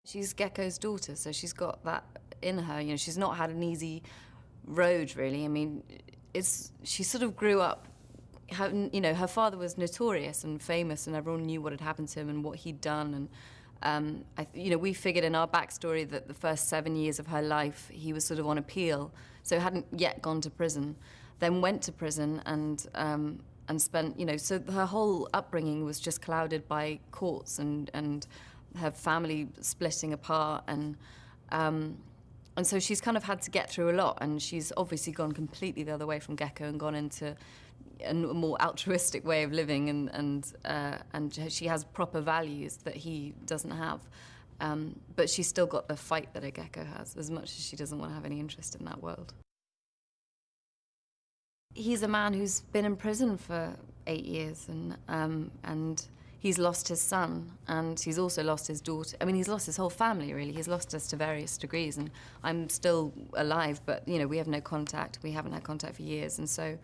She's Gecko's daughter, so she's got that in her. You know, she's not had an easy road, really. I mean, she sort of grew up, you know, her father was notorious and famous, and everyone knew what had happened to him and what he'd done. And you know, we figured in our backstory that the first 7 years of her life, he was sort of on appeal, so hadn't yet gone to prison, then went to prison and spent, you know, so her whole upbringing was just clouded by courts and her family splitting apart, and so she's kind of had to get through a lot, and she's obviously gone completely the other way from Gecko and gone into a more altruistic way of living, and she has proper values that he doesn't have. But she's still got the fight that a Gecko has, as much as she doesn't want to have any interest in that world. He's a man who's been in prison for 8 years, and he's lost his son, and he's also lost his daughter. I mean, he's lost his whole family, really. He's lost us to various degrees, and I'm still alive, but, you know, we have no contact. We haven't had contact for years, and so,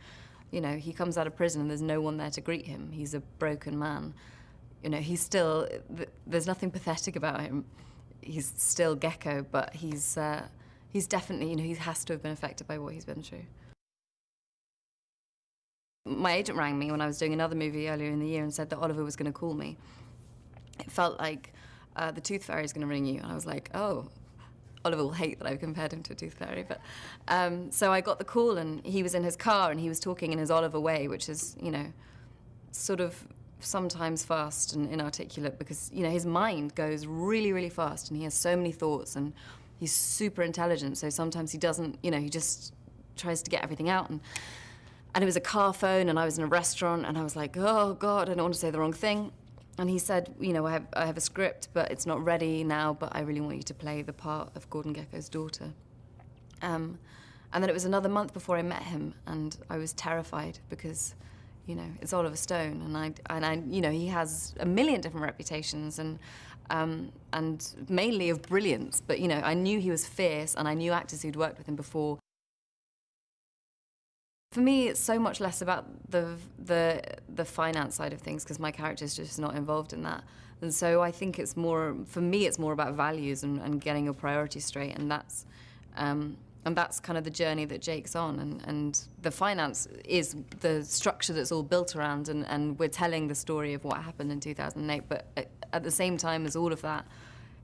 you know, he comes out of prison and there's no one there to greet him. He's a broken man. You know, he's still, there's nothing pathetic about him. He's still Gecko, but he's definitely, you know, he has to have been affected by what he's been through. My agent rang me when I was doing another movie earlier in the year and said that Oliver was going to call me. It felt like the Tooth Fairy is going to ring you, and I was like, oh, Oliver will hate that I've compared him to a Tooth Fairy. But so I got the call, and he was in his car, and he was talking in his Oliver way, which is, you know, sort of sometimes fast and inarticulate, because, you know, his mind goes really, really fast, and he has so many thoughts, and he's super intelligent, so sometimes he doesn't, you know, he just tries to get everything out. And it was a car phone, and I was in a restaurant, and I was like, oh, God, I don't want to say the wrong thing. And he said, you know, I have a script, but it's not ready now, but I really want you to play the part of Gordon Gekko's daughter. And then it was another month before I met him, and I was terrified because, you know, it's Oliver Stone, and I, you know, he has a million different reputations, and mainly of brilliance. But, you know, I knew he was fierce, and I knew actors who'd worked with him before. For me, it's so much less about the finance side of things, because my character's just not involved in that. And so I think it's more, for me, it's more about values and getting your priorities straight, and that's kind of the journey that Jake's on. And the finance is the structure that's all built around, and we're telling the story of what happened in 2008. But at the same time as all of that,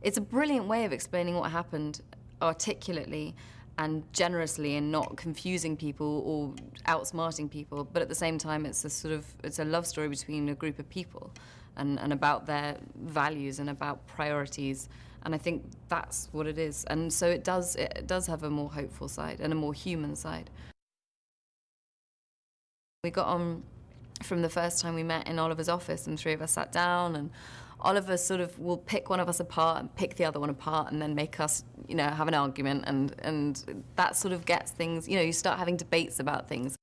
it's a brilliant way of explaining what happened articulately and generously, and not confusing people or outsmarting people. But at the same time, it's a love story between a group of people, and about their values and about priorities. And I think that's what it is. And so it does have a more hopeful side and a more human side. We got on from the first time we met in Oliver's office, and 3 of us sat down, and Oliver sort of will pick one of us apart and pick the other one apart, and then make us, you know, have an argument, and that sort of gets things, you know, you start having debates about things.